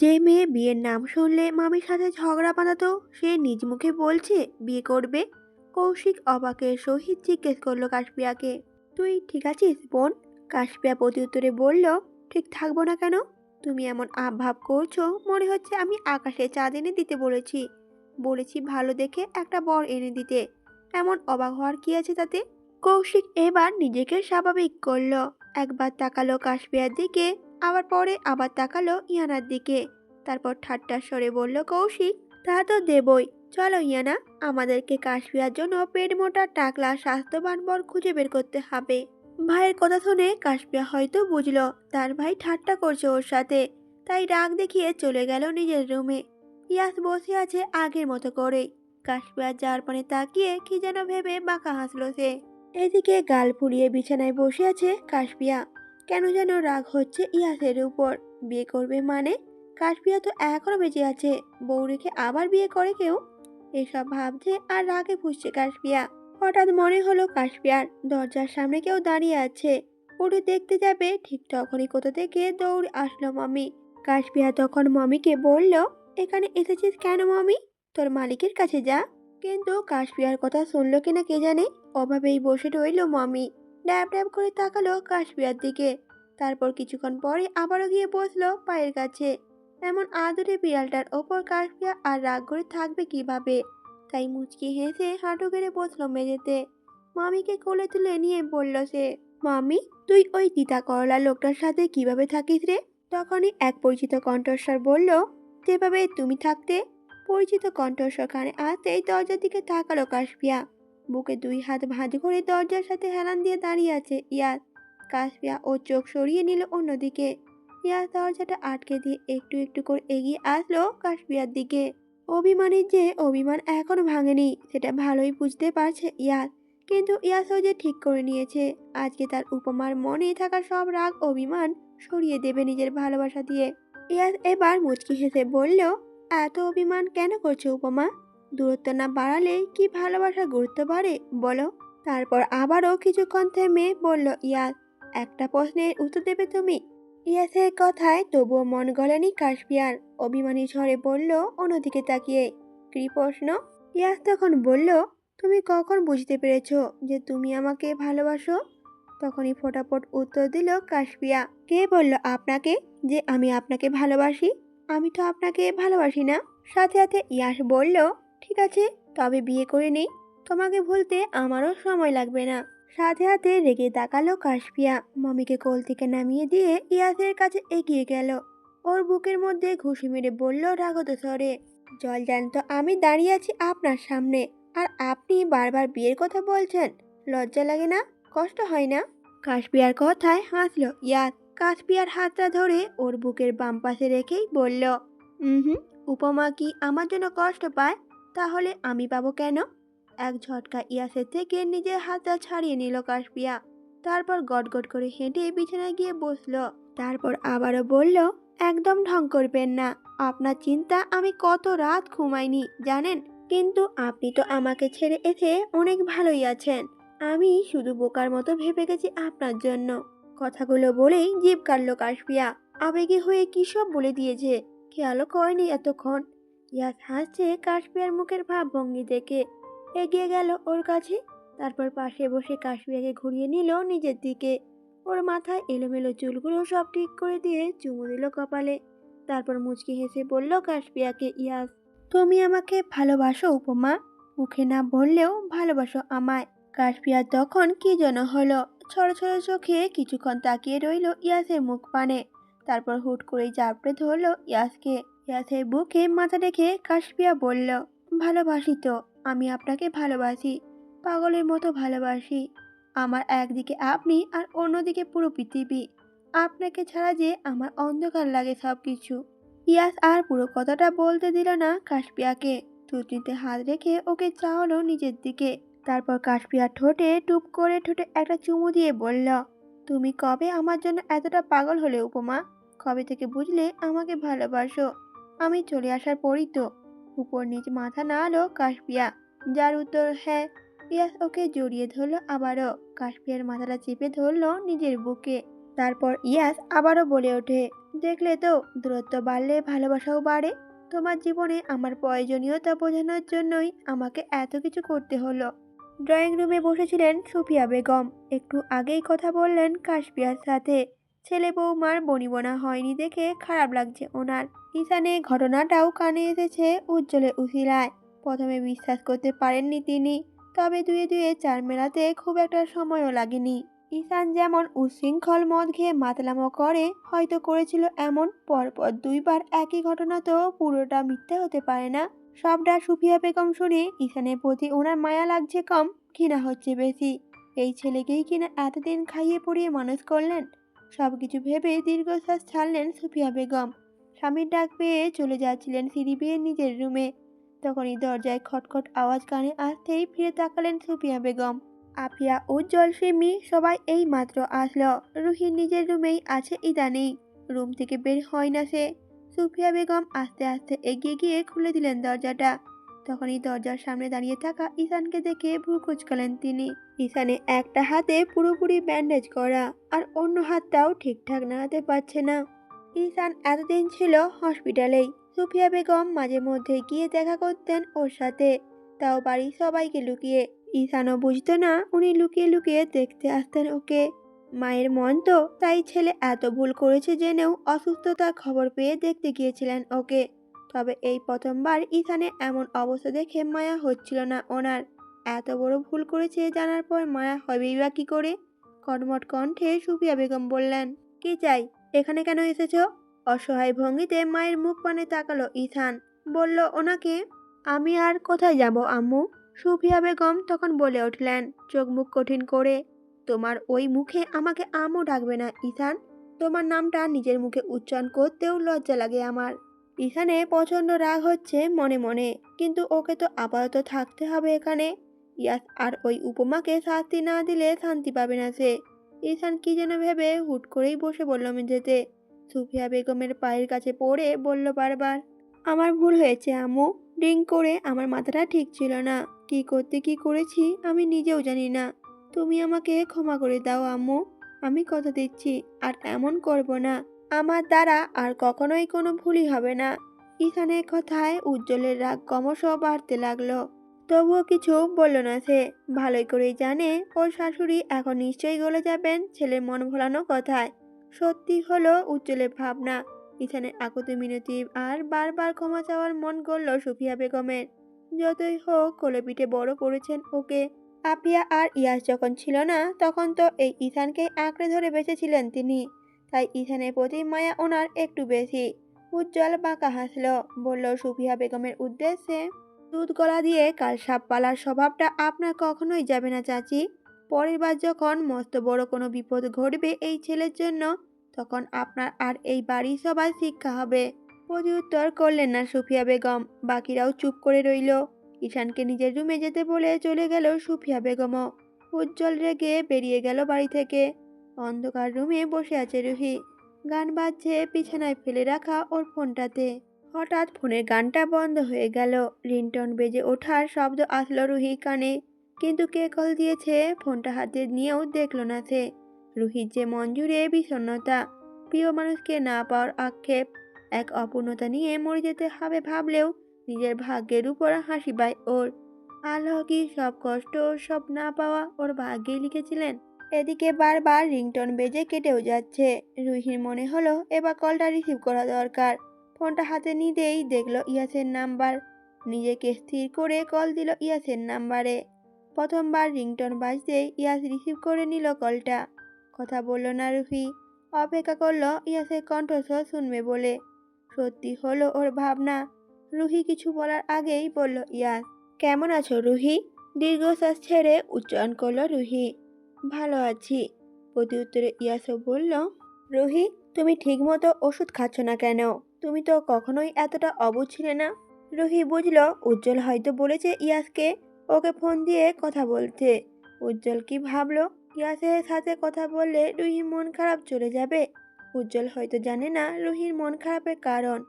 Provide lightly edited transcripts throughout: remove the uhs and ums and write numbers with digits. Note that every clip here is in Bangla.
যে মেয়ে বিয়ের নাম শুনলে মামির সাথে ঝগড়া বাঁধাতো সে নিজ মুখে বলছে বিয়ে করবে। কৌশিক অবাকের সহিত জিজ্ঞেস করলো কাশপিয়াকে, তুই ঠিক আছিস বোন? কাশপিয়া প্রত্যুত্তরে বলল, ঠিক থাকবো না কেন? তুমি এমন ভাব করছো মনে হচ্ছে আমি আকাশে চাঁদ এনে দিতে বলেছি। বলেছি ভালো দেখে একটা বর এনে দিতে। এমন অবাক হওয়ার কি আছে তাতে? কৌশিক এবার নিজেকে স্বাভাবিক করলো। একবার তাকালো কাশপিয়ার দিকে, আবার তাকালো ইয়ানার দিকে। তারপর ঠাট্টার স্বরে বলল কৌশিক, তা তো দেবই। চলো ইয়ানা, আমাদেরকে কাশপিয়ার জন্য পেট মোটা টাকলা স্বাস্থ্যবান বর খুঁজে বের করতে হবে। ভাইয়ের কথা শুনে কাশপিয়া হয়তো বুঝলো তার ভাই ঠাট্টা করছে ওর সাথে, তাই রাগ দেখিয়ে চলে গেল নিজের রুমে। ইয়াস বসে আছে আগের মতো করেই। কাশপিয়ার যার পানে তাকিয়ে কি যেন ভেবে বাঁকা হাসলো সে। এদিকে গাল ফুলিয়ে বিছানায় বসে আছে কাশপিয়া। কেন যেন রাগ হচ্ছে ইয়াসের উপর। বিয়ে করবে মানে? কাশপিয়া তো এখনো বেঁচে আছে, বউ রেখে আবার বিয়ে করে কেউ? এসব ভাবছে আর রাগে ফুঁসছে কাশপিয়া। হঠাৎ মনে হলো কাশপিয়ার দরজার সামনে কেউ দাঁড়িয়ে আছে। উঠে দেখতে যাবে, ঠিক তখনই কোথা থেকে দৌড়ে আসলো মমি। কাশপিয়া তখন মমিকে বলল, এখানে এসেছিস কেন মমি? তোর মালিকের কাছে যা। কিন্তু কাশপিয়ার কথা শুনলো কিনা কে জানে, অভাবেই বসে রইল মমি। ড্যাব ড্যাব করে তাকালো কাশপিয়ার দিকে। তারপর কিছুক্ষণ পরে আবারও গিয়ে বসলো পায়ের কাছে। এমন আদরে বিড়ালটার ওপর কাশপিয়া আর রাগ করে থাকবে কিভাবে? তাই মুচকি হেসে হাঁটু গেড়ে বসলো মেঝেতে। মামিকে কোলে তুলে নিয়ে বলল সে, মামি, তুই ওই তিতা করলা লোকটার সাথে কিভাবে থাকিস রে? তখনই এক পরিচিত কণ্ঠস্বর বলল, যেভাবে তুমি থাকতে। পরিচিত কণ্ঠস্বর কানে আসতেই দরজার দিকে তাকালো কাশপিয়া। বুকে দুই হাত ভাঁজ করে দরজার সাথে হেলান দিয়ে দাঁড়িয়ে আছে ইয়াস। কাশপিয়া ও চোখ সরিয়ে নিল অন্যদিকে। ইয়াস দরজাটা আটকে দিয়ে একটু একটু করে এগিয়ে আসলো কাশপিয়ার দিকে। অভিমানের যে অভিমান এখনো ভাঙেনি সেটা ভালোই বুঝতে পারছে ইয়াস। কিন্তু ইয়াসও যে ঠিক করে নিয়েছে আজকে তার উপমার মনে থাকা সব রাগ অভিমান সরিয়ে দেবে নিজের ভালোবাসা দিয়ে। ইয়াস এবার মুচকি হেসে বলল, এত অভিমান কেন করছো উপমা? দূরত্ব না বাড়ালে কি ভালোবাসার গুরুত্ব বাড়ে বলো? তারপর আবারও কিছুক্ষণ থেমে বলল ইয়াস, একটা প্রশ্নের উত্তর দেবে তুমি? ইয়াসের কথায় তবুও মন গলেনি কাশপিয়ার। অভিমানী স্বরে বলল অন্যদিকে তাকিয়ে, কি প্রশ্ন? ইয়াস তখন বলল, তুমি কখন বুঝতে পেরেছো যে তুমি আমাকে ভালোবাসো? তখনই ফটাফট উত্তর দিল কাশপিয়া, কে বলল আপনাকে যে আমি আপনাকে ভালোবাসি? আমি তো আপনাকে ভালোবাসি না। সাথে সাথে ইয়াস বলল, ঠিক আছে, তবে বিয়ে করে নেই। তোমাকে ভুলতে আমারও সময় লাগবে না। সাথে সাথে রেগে তাকালো কাশপিয়া। মমিকে কোল থেকে নামিয়ে দিয়ে ইয়াসের কাছে এগিয়ে গেল। ওর বুকের মধ্যে ঘুষি মেরে বলল রাগত স্বরে, জল জানতো আমি দাঁড়িয়ে আছি আপনার সামনে, আর আপনি বারবার বিয়ের কথা বলছেন। লজ্জা লাগে না? কষ্ট হয় না? কাশপিয়ার কথায় হাসলো ইয়াস। কাশপিয়ার হাতটা ধরে ওর বুকের বাম পাশে রেখেই বলল, হুম, উপমা কি আমার জন্য কষ্ট পায়? তাহলে আমি পাবো কেন? এক ঝটকা ইয়াসের থেকে নিজের হাতটা ছাড়িয়ে নিল কাশপিয়া। তারপর গটগট করে হেঁটে বিছানায় গিয়ে বসলো। তারপর আবারও বলল, একদম ঢং করবেন না। আপনার চিন্তা আমি কত রাত ঘুমাইনি জানেন? কিন্তু আপনি তো আমাকে ছেড়ে এসে অনেক ভালোই আছেন। আমি শুধু বোকার মতো ভেবে গেছি আপনার জন্য। কথাগুলো বলেই জিভ কাটল কাশপিয়া। আবেগী হয়ে কি সব বলে দিয়েছে খেয়ালও করেনি এতক্ষণ। ইয়াস হাসছে কাশপিয়ার মুখের ভাবভঙ্গি দেখে। এগিয়ে গেল ওর কাছে। তারপর পাশে বসে কাশপিয়াকে ঘুরিয়ে নিল নিজের দিকে। ওর মাথায় এলোমেলো চুলগুলো সব ঠিক করে দিয়ে চুমু দিল কপালে। তারপর মুচকি হেসে বলল কাশপিয়াকে ইয়াস, তুমি আমাকে ভালোবাসো উপমা? মুখে না বললেও ভালোবাসো আমায়। কাশপিয়া তখন কি যেন হলো। ছড়ো ছড়ো চোখে কিছুক্ষণ তাকিয়ে রইল ইয়াসের মুখ পানে। তারপর হুট করেই চাপড়ে ধরলো ইয়াসকে। ইয়াসের বুকে মাথা রেখে কাশপিয়া বলল, ভালোবাসি তো, আমি আপনাকে ভালোবাসি, পাগলের মতো ভালোবাসি। আমার একদিকে আপনি আর অন্যদিকে পুরো পৃথিবী। আপনাকে ছাড়া যে আমার অন্ধকার লাগে সবকিছু। ইয়াস আর পুরো কথাটা বলতে দিল না কাশপিয়াকে। থুতনিতে হাত রেখে ওকে চাওয়ালো নিজের দিকে। তারপর কাশপিয়ার ঠোঁটে টুপ করে ঠোঁটে একটা চুমু দিয়ে বলল, তুমি কবে আমার জন্য এতটা পাগল হলে উপমা? কবে থেকে বুঝলে আমাকে ভালোবাসো? আমি চলে আসার পরই তো। উপর নিচ মাথা নাড়ালো কাশপিয়া, যার উত্তর হ্যাঁ। ইয়াস ওকে জড়িয়ে ধরলো আবারও। কাশপিয়ার মাথাটা চেপে ধরলো নিজের বুকে। তারপর ইয়াস আবারও বলে ওঠে, দেখলে তো, দূরত্ব বাড়লে ভালোবাসাও বাড়ে। তোমার জীবনে আমার প্রয়োজনীয়তা বোঝানোর জন্যই আমাকে এত কিছু করতে হলো। ড্রয়িং রুমে বসেছিলেন সুফিয়া বেগম। একটু আগেই কথা বললেন কাশপিয়ার সাথে। ছেলে বৌমার বনিবনা হয়নি দেখে খারাপ লাগছে ওনার। ঈশানে ঘটনাটাও কানে এসেছে উজ্জ্বলের উসিলায়। প্রথমে বিশ্বাস করতে পারেননি তিনি, তবে দুয়ে দুয়ে চার মেলাতে খুব একটা সময়ও লাগেনি। ঈশান যেমন উচ্ছৃঙ্খল মদ খেয়ে মাতলামো করে, হয়তো করেছিল এমন। পরপর দুইবার একই ঘটনা তো পুরোটা মিথ্যে হতে পারে না। সবটা সুফিয়া বেগম শুনে ঈশানের প্রতি ওনার মায়া লাগছে কম, ঘৃণা হচ্ছে বেশি। এই ছেলেকেই কিনা এতদিন খাইয়ে পড়িয়ে মানুষ করলেন। সবকিছু ভেবে দীর্ঘশ্বাস ছাড়লেন সুফিয়া বেগম। স্বামীর ডাক পেয়ে চলে যাচ্ছিলেন সিঁড়ি বেয়ে নিজের রুমে। তখনই দরজায় খটখট আওয়াজ কানে আসতেই ফিরে তাকালেন সুফিয়া বেগম। আফিয়া, উজ্জ্বল, সিমি সবাই এই মাত্র আসলো। রুহি নিজের রুমেই আছে ইদানিং, রুম থেকে বের হয় না সে। সুফিয়া বেগম আস্তে আস্তে এগিয়ে গিয়ে খুলে দিলেন দরজাটা। তখনই দরজার সামনে দাঁড়িয়ে থাকা ঈশানকে দেখে ভ্রু কুঁচকালেন তিনি। ঈশানে একটা হাতে পুরোপুরি ব্যান্ডেজ করা, আর অন্য হাতটাও ঠিকঠাক নাড়াতে পারছে না। ঈশান এতদিন ছিল হসপিটালেই। সুফিয়া বেগম মাঝে মধ্যে গিয়ে দেখা করতেন ওর সাথে, তাও বাড়ির সবাইকে লুকিয়ে। ঈশানও বুঝতো না উনি লুকিয়ে লুকিয়ে দেখতে আসতেন ওকে। মায়ের মন তো, তাই ছেলে এত ভুল করেছে জেনেও অসুস্থতার খবর পেয়ে দেখতে গিয়েছিলেন ওকে। তবে এই প্রথমবার ঈশানের এমন অবস্থা দেখে মায়া হচ্ছিল না ওনার। এত বড় ভুল করেছে জানার পর মায়া হবেই বা কি করে। কর্মঠ কণ্ঠে সুফিয়া বেগম বললেন, কি চাই, এখানে কেন এসেছ? অসহায় ভঙ্গিতে মায়ের মুখ পানে তাকালো ঈশান। বলল ওনাকে, আমি আর কোথায় যাব আম্মু? সুফিয়া বেগম তখন বলে উঠলেন, চোখ মুখ কঠিন করে, তোমার ওই মুখে আমাকে আম্মু ডাকবে না ঈশান। তোমার নামটা নিজের মুখে উচ্চারণ করতেও লজ্জা লাগে আমার। ঈশানে প্রচণ্ড রাগ হচ্ছে মনে মনে, কিন্তু ওকে তো আপাতত থাকতে হবে এখানে। ইয়াস আর ওই উপমাকে শাস্তি না দিলে শান্তি পাবে না সে। ঈশান কি যেন ভেবে হুট করেই বসে বলল মেঝেতে। সুফিয়া বেগমের পায়ের কাছে পড়ে বলল বারবার, আমার ভুল হয়েছে আম্মু। ড্রিঙ্ক করে আমার মাথাটা ঠিক ছিল না। কি করতে কি করেছি আমি নিজেও জানি না। তুমি আমাকে ক্ষমা করে দাও আম্মু। আমি কথা দিচ্ছি আর এমন করব না। আমার দ্বারা আর কখনোই কোনো ভুলই হবে না। ঈশানের কথায় উজ্জ্বলের রাগ ক্রমশ বাড়তে লাগলো। তবুও কিছু বলল না সে। ভালোই করেই জানে ওর শাশুড়ি এখন নিশ্চয়ই গলে যাবেন ছেলের মন ভোলানো কথায়। সত্যি হলো উজ্জ্বলের ভাবনা। ঈশানের আকুতি মিনতি আর বারবার ক্ষমা চাওয়ার মন গড়ল সুফিয়া বেগমের। যতই হোক কোলে পিঠে বড় করেছেন ওকে। আপিয়া আর ইয়াস যখন ছিল না তখন তো এই ঈশানকে আঁকড়ে ধরে বেঁচেছিলেন তিনি। তাই ঈশানের প্রতি মায়া ওনার একটু বেশি। উজ্জ্বল বাঁকা হাসল, বলল সুফিয়া বেগমের উদ্দেশ্যে, দুধ গলা দিয়ে কাল সাপ পালার স্বভাবটা আপনার কখনোই যাবে না চাচি। পরের বার যখন মস্ত বড় কোনো বিপদ ঘটবে এই ছেলের জন্য, তখন আপনার আর এই বাড়ির সবার শিক্ষা হবে। প্রতিউত্তর করলেন না সুফিয়া বেগম। বাকিরাও চুপ করে রইল। ঈশানকে নিজের রুমে যেতে বলে চলে গেল সুফিয়া বেগমও। উজ্জ্বল রেগে বেরিয়ে গেল বাড়ি থেকে। অন্ধকার রুমে বসে আছে রুহি। গান বাজছে বিছানায় ফেলে রাখা ওর ফোনটাতে। হঠাৎ ফোনের গানটা বন্ধ হয়ে গেল। রিংটন বেজে ওঠার শব্দ আসলো রুহির কানে, কিন্তু কে কল দিয়েছে ফোনটা হাতে নিয়েও দেখলো না সে। রুহির যে মন জুড়ে বিষণ্ণতা, প্রিয় মানুষকে না পাওয়ার আক্ষেপ, এক অপূর্ণতা নিয়ে মরে যেতে হবে ভাবলেও নিজের ভাগ্যের উপর হাসি পায় ওর। আলহকি সব কষ্ট, সব না পাওয়া ওর ভাগ্যেই লিখেছিলেন। এদিকে বারবার রিংটন বেজে কেটেও যাচ্ছে। রুহির মনে হলো এবার কলটা রিসিভ করা দরকার। ফোনটা হাতে নিতেই দেখলো ইয়াসের নাম্বার। নিজেকে স্থির করে কল দিল ইয়াসের নাম্বারে। প্রথমবার রিংটন বাজতেই ইয়াস রিসিভ করে নিল কলটা। কথা বলল না রুহি। অপেক্ষা করলো ইয়াসের কণ্ঠস্বর শুনবে বলে। সত্যি হলো ওর ভাবনা। রুহি কিছু বলার আগেই বলল ইয়াস, কেমন আছো রুহি? দীর্ঘশ্বাস ছেড়ে উচ্চারণ করলো রুহি। ভালো আছি। প্রতিউত্তরে ইয়াসও বলল, রুহি, তুমি ঠিকমতো ওষুধ খাচ্ছ না কেন? তুমি তো কখনোই এতটা অবুঝ ছিলে না। রুহি বুঝলো উজ্জ্বল হয়তো বলেছে ইয়াসকে ওকে ফোন দিয়ে কথা বলতে। উজ্জ্বল কি ভাবলো? ইয়াসের সাথে কথা বললে রুহির মন খারাপ চলে যাবে। উজ্জ্বল হয়তো জানে না রুহির মন খারাপের কারণ,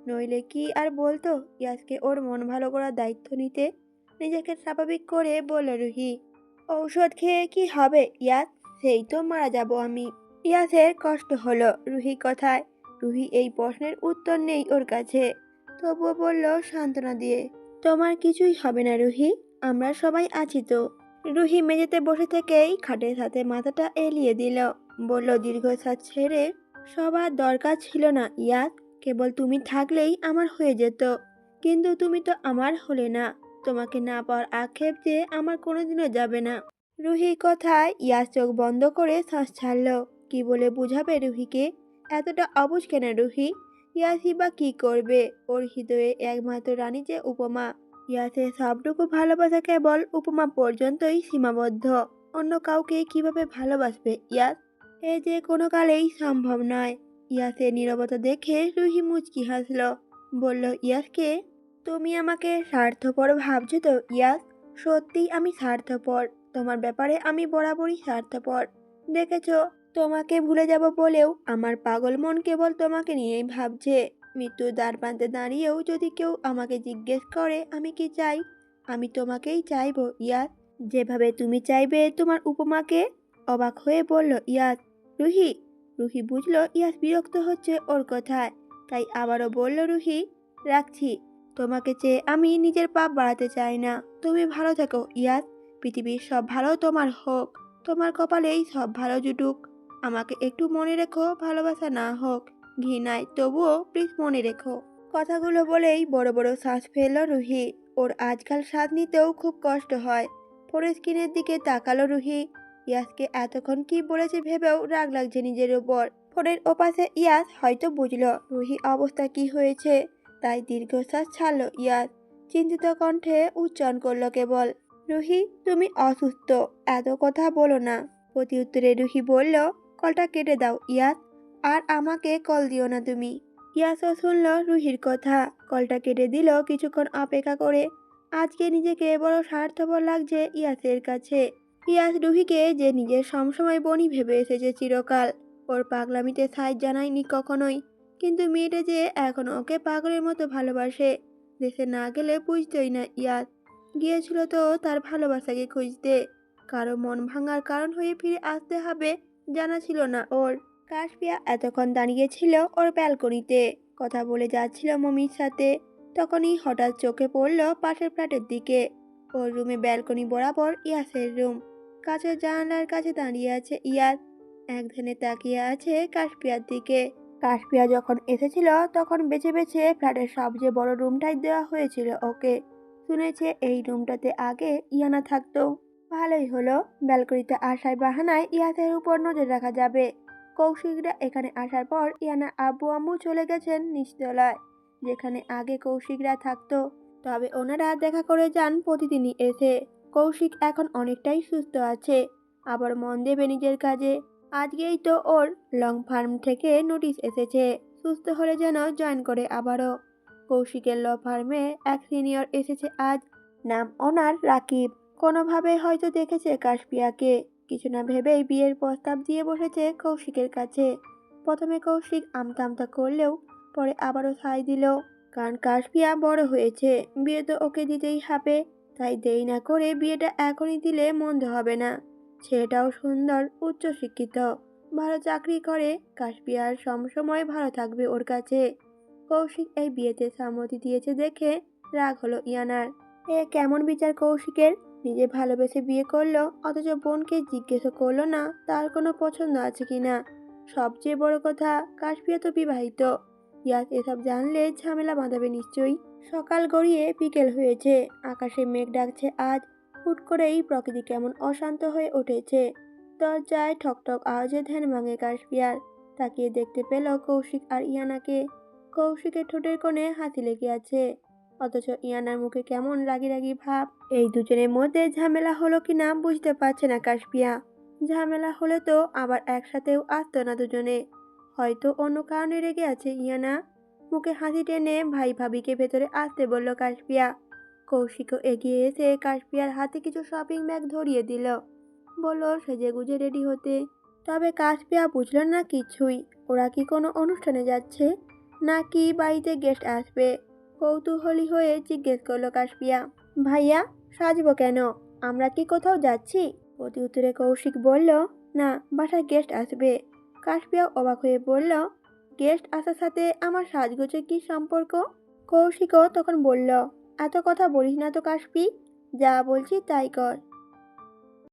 নইলে কি আর বলতো ইয়াসকে ওর মন ভালো করার দায়িত্ব নিতে। নিজেকে স্বাভাবিক করে বলল রুহি, ঔষধ খেয়ে কি হবে ইয়াস? সেই তো মারা যাব আমি। ইয়াসের কষ্ট হলো রুহি কথায়। রুহি এই প্রশ্নের উত্তর নেই ওর কাছে, তবুও বলল সান্ত্বনা দিয়ে, তোমার কিছুই হবে না রুহি, আমরা সবাই আছি তো। রুহি মেঝেতে বসে থেকেই খাটের সাথে মাথাটা এলিয়ে দিল, বলল দীর্ঘশ্বাস ছেড়ে, সবার দরকার ছিল না ইয়াস, কেবল তুমি থাকলেই আমার হয়ে যেত, কিন্তু তুমি তো আমার হলে না, তোমাকে না পাওয়ার আক্ষেপ যে আমার কোনোদিনও যাবে না। রুহির কথায় ইয়াস চোখ বন্ধ করে শ্বাস ছাড়ল। কি বলে বুঝাবে রুহিকে? এতটা অবুঝ কেন রুহি? ইয়াসই বা কি করবে? ওর হৃদয়ে একমাত্র রানী যে উপমা। ইয়াসের সবটুকু ভালোবাসা কেবল উপমা পর্যন্তই সীমাবদ্ধ। অন্য কাউকে কিভাবে ভালোবাসবে ইয়াস? এ যে কোনো কালেই সম্ভব নয়। ইয়াসের নীরবতা দেখে রুহি মুচকি হাসল, বলল ইয়াসকে, তুমি আমাকে স্বার্থপর ভাবছো তো ইয়াস? সত্যিই আমি স্বার্থপর। তোমার ব্যাপারে আমি বরাবরই স্বার্থপর। দেখেছো, তোমাকে ভুলে যাব বলেও আমার পাগল মন কেবল তোমাকে নিয়েই ভাবছে। মৃত্যুর দ্বার প্রান্তে দাঁড়িয়েও যদি কেউ আমাকে জিজ্ঞেস করে আমি কি চাই, আমি তোমাকেই চাইবো ইয়াস, যেভাবে তুমি চাইবে তোমার উপমাকে। অবাক হয়ে বলল ইয়াস। রুহি। রুহি বুঝলো ইয়াস বিরক্ত হচ্ছে ওর কথায়, তাই আবারও বলল রুহি, রাখছি। তোমাকে চেয়ে আমি নিজের পাপ বাড়াতে চাই না। তুমি ভালো থেকো ইয়াস, পৃথিবীর সব ভালো তোমার হোক, তোমার কপালেই সব ভালো জুটুক। আমাকে একটু মনে রেখো, ভালোবাসা না হোক ঘৃণায়, তবুও প্লিজ মনে রেখো। কথাগুলো বলেই বড় বড় শ্বাস ফেলল রুহি। ওর আজকাল শ্বাস নিতেও খুব কষ্ট হয়। ফোনের স্ক্রিনের দিকে তাকালো রুহি। ইয়াসকে এতক্ষণ কি বলেছে ভেবেও রাগ লাগছে নিজের ওপর। ফোনের ওপাশে ইয়াস হয়তো বুঝলো রুহি অবস্থা কি হয়েছে, তাই দীর্ঘশ্বাস ছাড়ল ইয়াস। চিন্তিত কণ্ঠে উচ্চারণ করলো কেবল, রুহি তুমি অসুস্থ, এত কথা বলো না। প্রতি উত্তরে রুহি বলল, কলটা কেটে দাও ইয়াস, আর আমাকে কল দিও না তুমি। ইয়াসও শুনল রুহির কথা, কলটা কেটে দিল কিছুক্ষণ অপেক্ষা করে। আজকে নিজেকে বড় স্বার্থপর লাগছে ইয়াসের কাছে। ইয়াস রুহিকে যে নিজের সবসময় বনি ভেবে এসেছে চিরকাল, ওর পাগলামিতে সাইজ জানায়নি কখনোই, কিন্তু মেয়েটা যে এখন ওকে পাগলের মতো ভালোবাসে, দেশে না গেলে বুঝতোই না ইয়াস। গিয়েছিল তো তার ভালোবাসাকে খুঁজতে, কারো মন ভাঙার কারণ হয়ে ফিরে আসতে হবে জানা ছিল না ওর। কাশপিয়া এতক্ষণ দাঁড়িয়েছিল ওর ব্যালকনিতে, কথা বলে যাচ্ছিল মমির সাথে। তখনই হঠাৎ চোখে পড়ল পাশের ফ্ল্যাটের দিকে। ওর রুমে ব্যালকনি বরাবর ইয়াসের রুম। কাছের জানালার কাছে দাঁড়িয়ে আছে ইয়াস, এক ধ্যানে তাকিয়ে আছে কাশপিয়ার দিকে। কাশপিয়া যখন এসেছিল তখন বেছে বেছে ফ্ল্যাটের সবচেয়ে বড় রুমটাই দেওয়া হয়েছিল ওকে। শুনেছে এই রুমটাতে আগে ইয়ানা থাকতো। ভালোই হলো, ব্যালকনিতে আসার বাহানায় ইয়াসের উপর নজর রাখা যাবে। কৌশিকরা এখানে আসার পর ইয়ানার আব্বু আম্মু চলে গেছেন নিচতলায়, যেখানে আগে কৌশিকরা থাকতো। তবে ওনারা দেখা করে যান প্রতিদিনই এসে। কৌশিক এখন অনেকটাই সুস্থ আছে, আবার মন দেবে নিজের কাজে। আজকেই তো ওর লং ফার্ম থেকে নোটিশ এসেছে, সুস্থ হলে যেন জয়েন করে আবারও। কৌশিকের ল ফার্মে এক সিনিয়র এসেছে আজ, নাম ওনার রাকিব। কোনোভাবে হয়তো দেখেছে কাশপিয়াকে, কিছু না ভেবেই বিয়ের প্রস্তাব দিয়ে বসেছে কৌশিকের কাছে। প্রথমে কৌশিক আমতা আমতা করলেও পরে আবারও সায় দিল, কারণ কাশপিয়া বড় হয়েছে, বিয়ে তো ওকে দিতেই হবে। তাই দেরি না করে বিয়েটা এখনই দিলে মন্দ হবে না। ছেলেটাও সুন্দর, উচ্চশিক্ষিত, ভালো চাকরি করে, কাশপিয়ার সবসময় ভালো থাকবে ওর কাছে। কৌশিক এই বিয়েতে সম্মতি দিয়েছে দেখে রাগ হলো ইয়ানার। এ কেমন বিচার কৌশিকের? নিজে ভালোবেসে বিয়ে করলো, অথচ বোনকে জিজ্ঞেসও করলো না তার কোনো পছন্দ আছে কিনা। সবচেয়ে বড় কথা, কাশপিয়া তো বিবাহিত। ইয়াস এসব জানলে ঝামেলা বাঁধাবে নিশ্চয়ই। সকাল গড়িয়ে বিকেল হয়েছে, আকাশে মেঘ ডাকছে আজ। হুট করেই প্রকৃতি কেমন অশান্ত হয়ে উঠেছে। দরজায় ঠকঠক আওয়াজে ধ্যান ভাঙে কাশপিয়ার। তাকিয়ে দেখতে পেল কৌশিক আর ইয়ানাকে। কৌশিকের ঠোঁটের কোণে হাসি লেগে আছে, অথচ ইয়ানার মুখে কেমন রাগি রাগি ভাব। এই দুজনের মধ্যে ঝামেলা হলো কিনা বুঝতে পারছে না কাশপিয়া। ঝামেলা হলে তো আবার একসাথেও আসতো না দুজনে। হয়তো অন্য কারণে রেগে আছে ইয়ানা। মুখে হাসি টেনে ভাই ভাবিকে ভেতরে আসতে বলল কাশপিয়া। কৌশিকও এগিয়ে এসে কাশপিয়ার হাতে কিছু শপিং ব্যাগ ধরিয়ে দিল, বলল সেজে গুজে রেডি হতে। তবে কাশপিয়া বুঝল না কিছুই। ওরা কি কোনো অনুষ্ঠানে যাচ্ছে, নাকি বাড়িতে গেস্ট আসবে? কৌতূহলী হয়ে জিজ্ঞেস করলো কাশপিয়া, ভাইয়া সাজবো কেন, আমরা কি কোথাও যাচ্ছি? প্রতি উত্তরে কৌশিক বলল, না, বাসায় গেস্ট আসবে। কাশপিয়া অবাক হয়ে বলল, গেস্ট আসার সাথে আমার সাজগোজের কি সম্পর্ক? কৌশিকও তখন বলল, এত কথা বলিস না তো কাশপি, যা বলছি তাই কর।